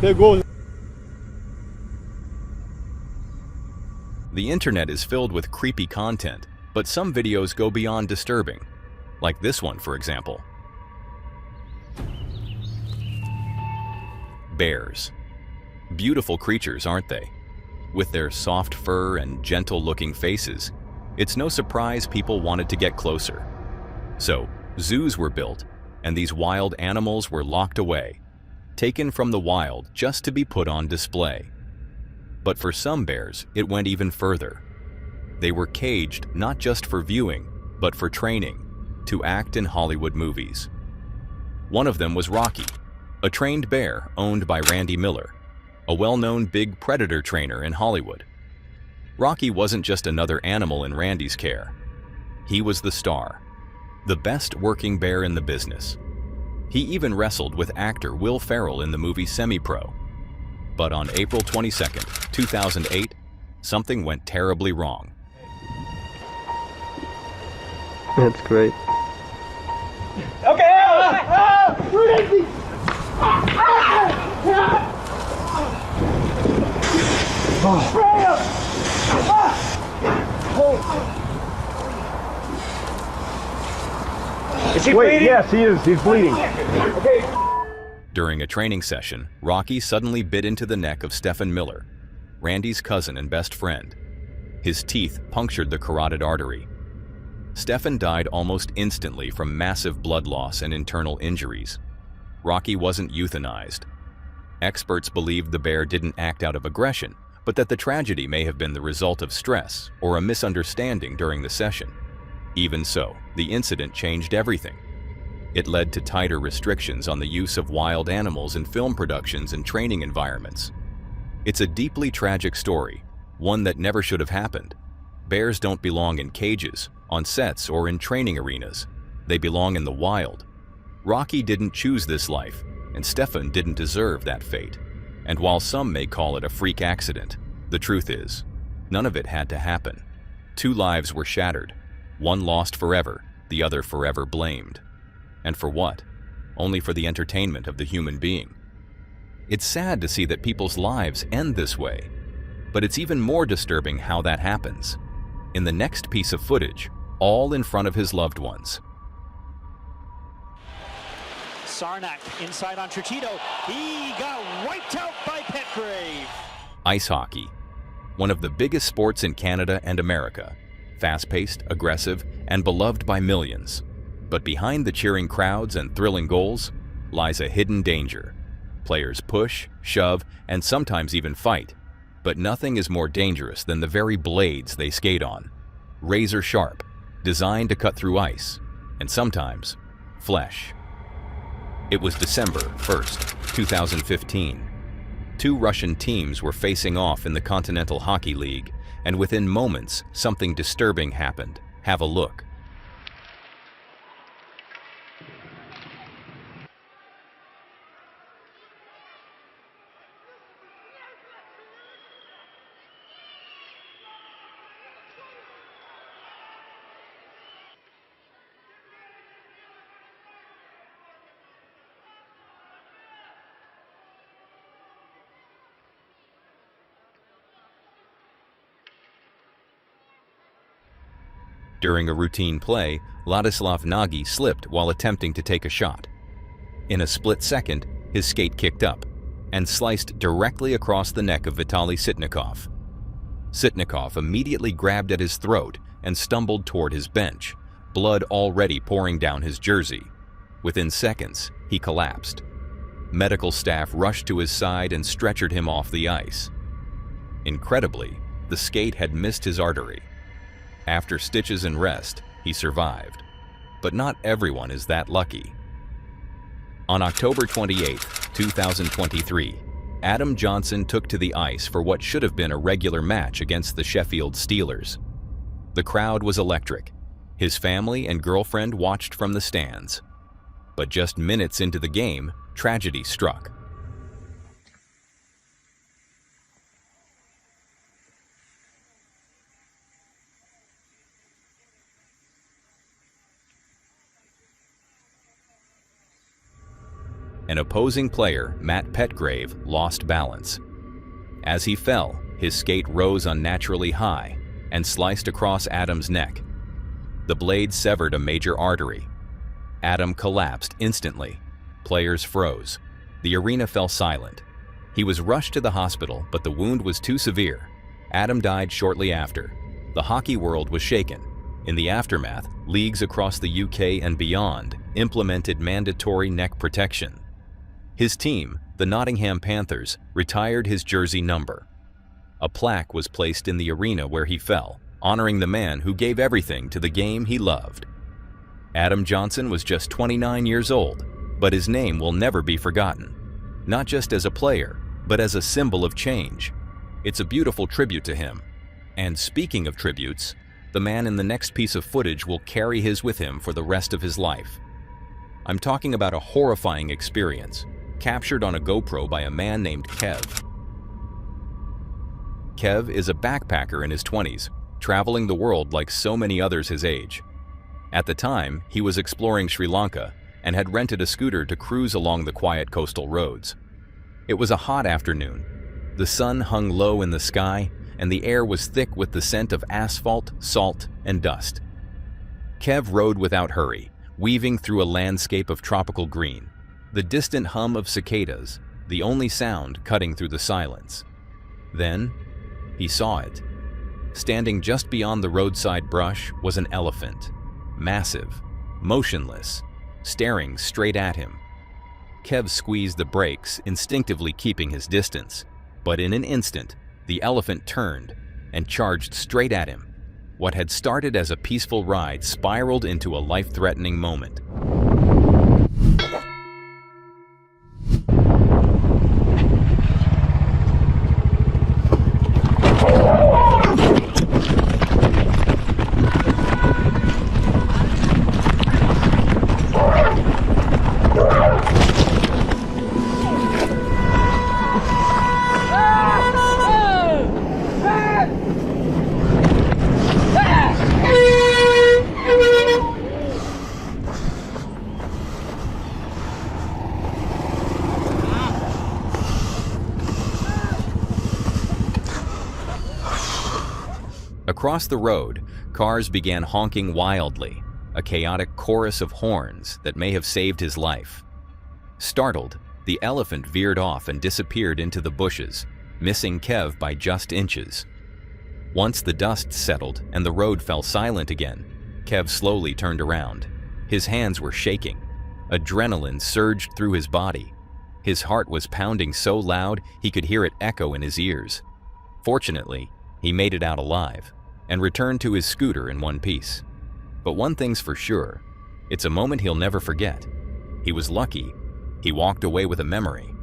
There goes. The internet is filled with creepy content, but some videos go beyond disturbing, like this one, for example. Bears. Beautiful creatures, aren't they? With their soft fur and gentle-looking faces, it's no surprise people wanted to get closer. So, zoos were built, and these wild animals were locked away, taken from the wild just to be put on display. But for some bears, it went even further. They were caged not just for viewing, but for training, to act in Hollywood movies. One of them was Rocky, a trained bear owned by Randy Miller, a well-known big predator trainer in Hollywood. Rocky wasn't just another animal in Randy's care. He was the star, the best working bear in the business. He even wrestled with actor Will Ferrell in the movie Semi-Pro. But on April 22nd, 2008, something went terribly wrong. That's great. Okay! Where is he? Is he bleeding? Yes, he is. He's bleeding. Okay. During a training session, Rocky suddenly bit into the neck of Stephen Miller, Randy's cousin and best friend. His teeth punctured the carotid artery. Stephen died almost instantly from massive blood loss and internal injuries. Rocky wasn't euthanized. Experts believed the bear didn't act out of aggression, but that the tragedy may have been the result of stress or a misunderstanding during the session. Even so, the incident changed everything. It led to tighter restrictions on the use of wild animals in film productions and training environments. It's a deeply tragic story, one that never should have happened. Bears don't belong in cages, on sets, or in training arenas. They belong in the wild. Rocky didn't choose this life, and Stefan didn't deserve that fate. And while some may call it a freak accident, the truth is, none of it had to happen. 2 lives were shattered, one lost forever, the other forever blamed. And for what? Only for the entertainment of the human being. It's sad to see that people's lives end this way, but it's even more disturbing how that happens. In the next piece of footage, all in front of his loved ones. Sarnak inside on Trujillo. He got wiped out by Petgrave. Ice hockey, one of the biggest sports in Canada and America. Fast-paced, aggressive, and beloved by millions. But behind the cheering crowds and thrilling goals lies a hidden danger. Players push, shove, and sometimes even fight. But nothing is more dangerous than the very blades they skate on. Razor sharp, designed to cut through ice, and sometimes flesh. It was December 1st, 2015. 2 Russian teams were facing off in the Continental Hockey League, and within moments, something disturbing happened. Have a look. During a routine play, Ladislav Nagy slipped while attempting to take a shot. In a split second, his skate kicked up and sliced directly across the neck of Vitaly Sitnikov. Sitnikov immediately grabbed at his throat and stumbled toward his bench, blood already pouring down his jersey. Within seconds, he collapsed. Medical staff rushed to his side and stretchered him off the ice. Incredibly, the skate had missed his artery. After stitches and rest, he survived. But not everyone is that lucky. On October 28, 2023, Adam Johnson took to the ice for what should have been a regular match against the Sheffield Steelers. The crowd was electric. His family and girlfriend watched from the stands. But just minutes into the game, tragedy struck. An opposing player, Matt Petgrave, lost balance. As he fell, his skate rose unnaturally high and sliced across Adam's neck. The blade severed a major artery. Adam collapsed instantly. Players froze. The arena fell silent. He was rushed to the hospital, but the wound was too severe. Adam died shortly after. The hockey world was shaken. In the aftermath, leagues across the UK and beyond implemented mandatory neck protection. His team, the Nottingham Panthers, retired his jersey number. A plaque was placed in the arena where he fell, honoring the man who gave everything to the game he loved. Adam Johnson was just 29 years old, but his name will never be forgotten. Not just as a player, but as a symbol of change. It's a beautiful tribute to him. And speaking of tributes, the man in the next piece of footage will carry his with him for the rest of his life. I'm talking about a horrifying experience, captured on a GoPro by a man named Kev. Kev is a backpacker in his 20s, traveling the world like so many others his age. At the time, he was exploring Sri Lanka and had rented a scooter to cruise along the quiet coastal roads. It was a hot afternoon. The sun hung low in the sky, and the air was thick with the scent of asphalt, salt, and dust. Kev rode without hurry, weaving through a landscape of tropical green, the distant hum of cicadas, the only sound cutting through the silence. Then, he saw it. Standing just beyond the roadside brush was an elephant, massive, motionless, staring straight at him. Kev squeezed the brakes, instinctively keeping his distance, but in an instant, the elephant turned and charged straight at him. What had started as a peaceful ride spiraled into a life-threatening moment. Across the road, cars began honking wildly, a chaotic chorus of horns that may have saved his life. Startled, the elephant veered off and disappeared into the bushes, missing Kev by just inches. Once the dust settled and the road fell silent again, Kev slowly turned around. His hands were shaking. Adrenaline surged through his body. His heart was pounding so loud he could hear it echo in his ears. Fortunately, he made it out alive and returned to his scooter in one piece. But one thing's for sure, it's a moment he'll never forget. He was lucky. He walked away with a memory.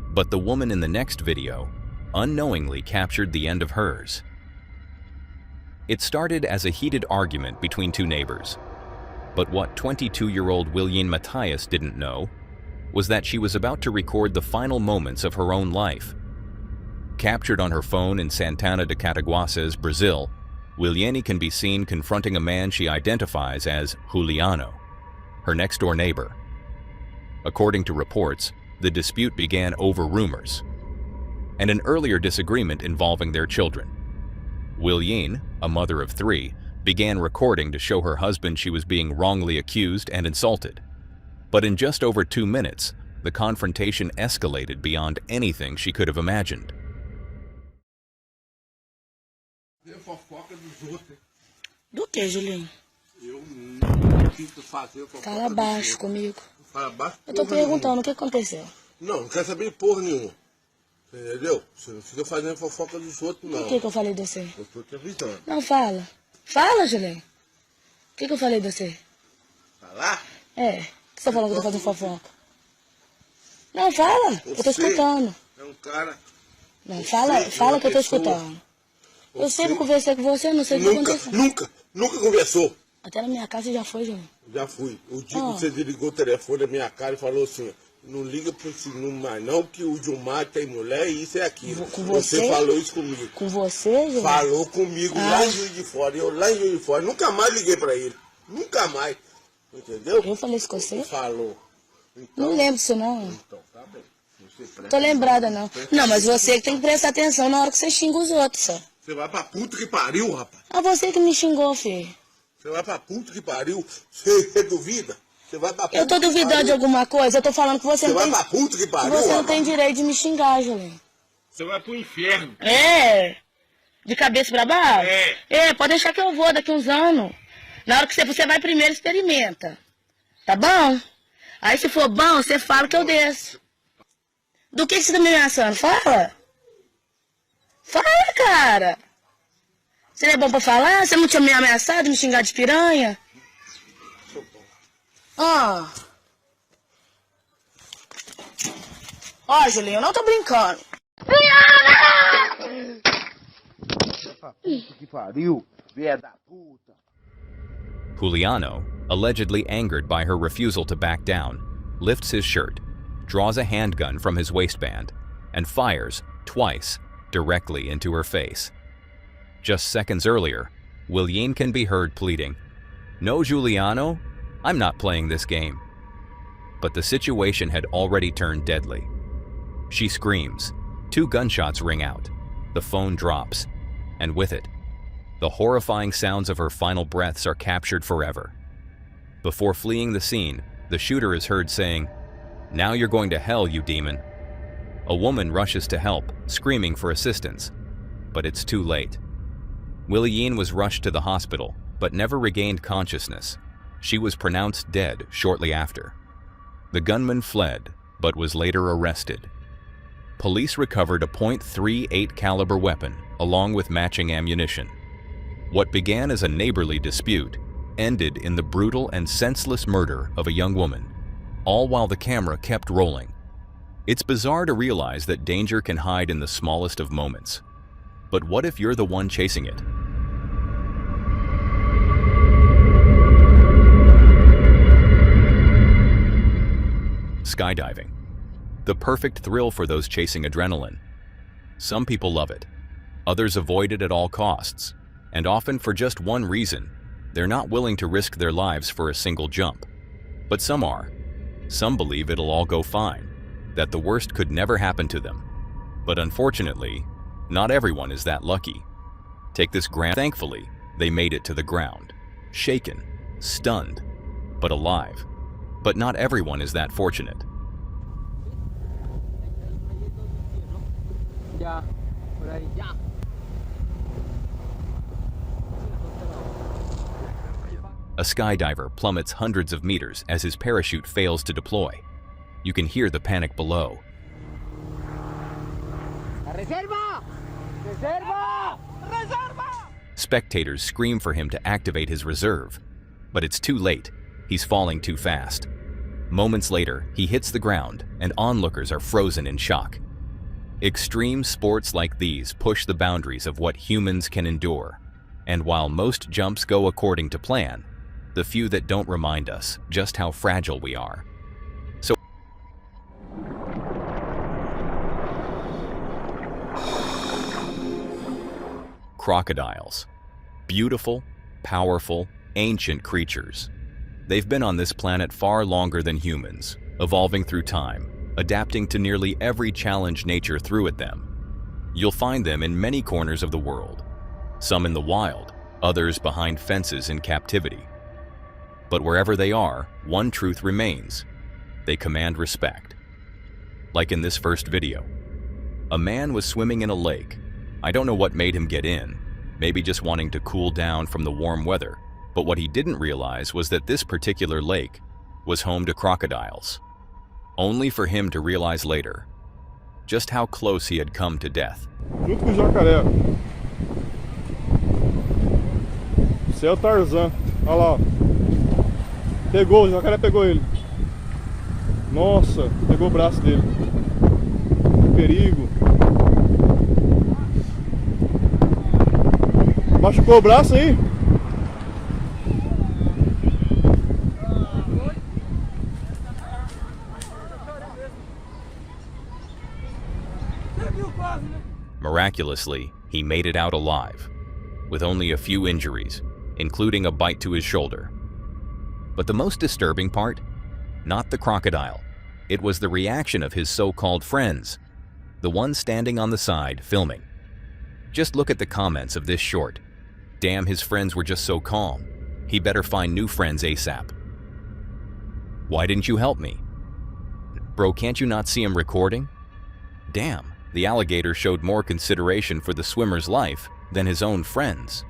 But the woman in the next video unknowingly captured the end of hers. It started as a heated argument between two neighbors. But what 22-year-old William Matthias didn't know was that she was about to record the final moments of her own life. Captured on her phone in Santana de Cataguases, Brazil, Williene can be seen confronting a man she identifies as Juliano, her next-door neighbor. According to reports, the dispute began over rumors and an earlier disagreement involving their children. Williene, a mother of 3, began recording to show her husband she was being wrongly accused and insulted. But in just over 2 minutes, the confrontation escalated beyond anything she could have imagined. Do que, Julinho? Eu não sinto fazer fofoca. Fala baixo comigo. Fala baixo. Eu tô perguntando o que aconteceu. Não quero saber porra nenhuma. Entendeu? Você não fica fazendo fofoca dos outros, não. O que eu falei de você? Eu tô te avisando. Não, fala. Fala, Julinho. O que eu falei de você? Falar? É. O que você falou que eu tô fazendo fofoca? Não, fala. Eu tô escutando. É um cara... Não, fala que eu tô escutando. Eu sempre conversei com você, não sei o que aconteceu. Nunca conversou. Até na minha casa você já foi, Julinho. Já fui. O dia que você desligou o telefone na minha cara e falou assim, não liga pra esse número mais não, que o Gilmar tem mulher e isso é aquilo. Com você? Você falou isso comigo. Com você, Julinho? Falou comigo lá em Juiz de Fora. Eu lá em Juiz de Fora. Nunca mais liguei pra ele. Nunca mais. Entendeu? Eu falei isso com você? Falou. Então, Não lembro disso, não. Então. Tô lembrada, não. Não, mas você que tem que prestar atenção na hora que você xinga os outros, só. Você vai pra puta que pariu, rapaz. Ah, você que me xingou, filho. Você vai pra puta que pariu. Você duvida? Você vai pra puta Eu tô duvidando de alguma coisa, eu tô falando que você não vai tem... pra puta que pariu, Você não rapaz. tem direito de me xingar, Julinho. Você vai pro inferno. É? De cabeça pra baixo? É. É, pode deixar que eu vou daqui uns anos. Na hora que você vai primeiro, experimenta. Tá bom? Aí se for bom, você fala que eu desço. Do que você tá me ameaçando? Fala. Fala, cara. Você não é bom pra falar? Você não tinha me ameaçado, me xingar de piranha? Ó, Julinho, eu não tô brincando. Puta que pariu, velha da puta. Juliano, allegedly angered by her refusal to back down, lifts his shirt, draws a handgun from his waistband, and fires, twice, directly into her face. Just seconds earlier, Willian can be heard pleading, "No, Juliano, I'm not playing this game." But the situation had already turned deadly. She screams, 2 gunshots ring out, the phone drops, and with it, the horrifying sounds of her final breaths are captured forever. Before fleeing the scene, the shooter is heard saying, "Now you're going to hell, you demon." A woman rushes to help, screaming for assistance, but it's too late. Willian was rushed to the hospital, but never regained consciousness. She was pronounced dead shortly after. The gunman fled, but was later arrested. Police recovered a .38 caliber weapon, along with matching ammunition. What began as a neighborly dispute ended in the brutal and senseless murder of a young woman, all while the camera kept rolling. It's bizarre to realize that danger can hide in the smallest of moments. But what if you're the one chasing it? Skydiving. The perfect thrill for those chasing adrenaline. Some people love it. Others avoid it at all costs, and often for just one reason. They're not willing to risk their lives for a single jump. But some are. Some believe it'll all go fine, that the worst could never happen to them. But unfortunately, not everyone is that lucky. Take this Thankfully, they made it to the ground. Shaken, stunned, but alive. But not everyone is that fortunate. A skydiver plummets hundreds of meters as his parachute fails to deploy. You can hear the panic below. Reserva! Reserva! Reserva! Spectators scream for him to activate his reserve, but it's too late. He's falling too fast. Moments later, he hits the ground, and onlookers are frozen in shock. Extreme sports like these push the boundaries of what humans can endure. And while most jumps go according to plan, the few that don't remind us just how fragile we are. So, crocodiles. Beautiful, powerful, ancient creatures. They've been on this planet far longer than humans, evolving through time, adapting to nearly every challenge nature threw at them. You'll find them in many corners of the world, some in the wild, others behind fences in captivity. But wherever they are, one truth remains: they command respect. Like in this first video. A man was swimming in a lake. I don't know what made him get in, maybe just wanting to cool down from the warm weather, but what he didn't realize was that this particular lake was home to crocodiles. Only for him to realize later just how close he had come to death. Junto com o jacaré. Esse é o Tarzan. Olha lá. Pegou, o jacaré pegou ele. Nossa, pegou o braço dele. Perigo. Machucou o braço aí? Miraculously, he made it out alive, with only a few injuries, including a bite to his shoulder. But the most disturbing part? Not the crocodile, It was the reaction of his so-called friends, the ones standing on the side filming. Just look at the comments of this short. Damn, his friends were just so calm. He better find new friends ASAP. Why didn't you help me? Bro, can't you not see him recording? Damn, the alligator showed more consideration for the swimmer's life than his own friends.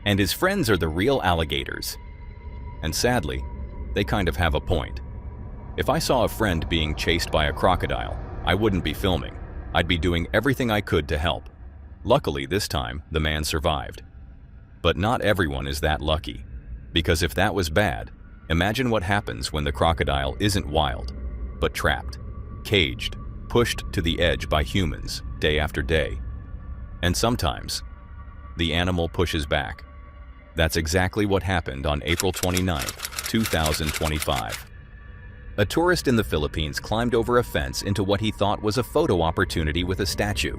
And his friends are the real alligators. And sadly, they kind of have a point. If I saw a friend being chased by a crocodile, I wouldn't be filming. I'd be doing everything I could to help. Luckily, this time, the man survived. But not everyone is that lucky. Because if that was bad, imagine what happens when the crocodile isn't wild, but trapped, caged, pushed to the edge by humans day after day. And sometimes, the animal pushes back. That's exactly what happened on April 29, 2025. A tourist in the Philippines climbed over a fence into what he thought was a photo opportunity with a statue.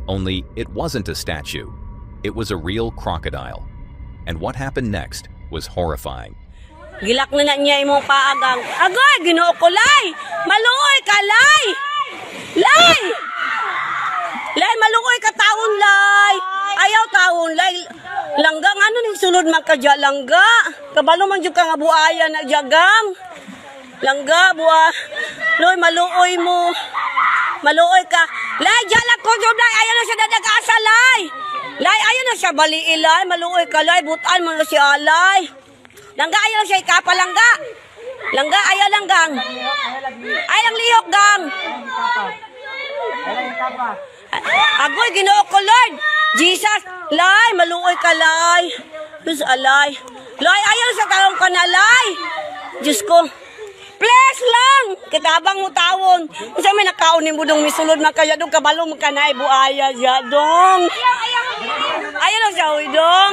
Only it wasn't a statue. It was a real crocodile. And what happened next was horrifying. Gilak na niya imong paagang. Agoy, Ginoo ko, lay! Maluoy ka, lay! Lay! Lay, maluoy ka taon, lay! Ayaw taon, lay! Langgang, ano ning sunod magkadya, langga? Kabalo man dyan ka nga buaya na jagang. Langga, buwa. Loy, maluoy mo. Maluoy ka. Lay, jalak ko, job, lay! Ayaw na siya dadagasa, lay! Lay, ayaw na siya baliilay. Maluoy ka, lay! Butaan mo na siya, lay! Langga, ayaw lang siya ikapa, langga. Langga, ayaw lang, gang. Ayaw lang lihok, gang. Agoy, Ginoo ko, Lord. Jesus, lay, maluoy ka, lay. Diyos, alay. Lay, ayaw sa talong ka na, lay. Diyos ko. Please lang. Kitabang mo tawon. Kasi may nakaunin mo dong misulod na kaya dong kabalo mo ka na buaya siya, dong. Ayaw lang siya, huy, dong.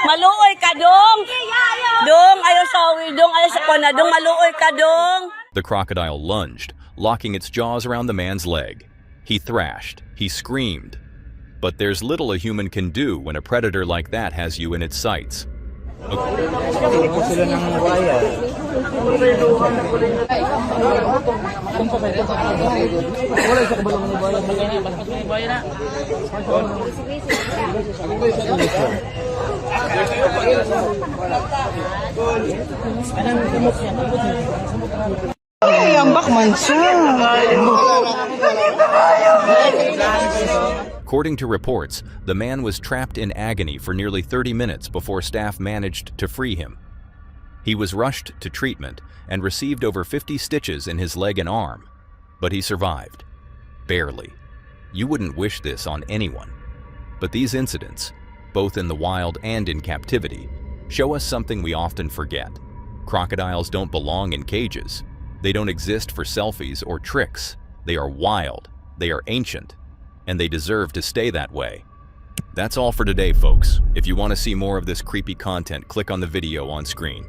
Maluoy ka, dong. Dong, ayaw sa huy, dong. Ayaw sa kona, dong. Maluoy ka, dong. The crocodile lunged, locking its jaws around the man's leg. He thrashed, he screamed. But there's little a human can do when a predator like that has you in its sights. According to reports, the man was trapped in agony for nearly 30 minutes before staff managed to free him. He was rushed to treatment and received over 50 stitches in his leg and arm, but he survived. Barely. You wouldn't wish this on anyone. But these incidents, both in the wild and in captivity, show us something we often forget. Crocodiles don't belong in cages. They don't exist for selfies or tricks. They are wild, they are ancient, and they deserve to stay that way. That's all for today, folks. If you want to see more of this creepy content, click on the video on screen.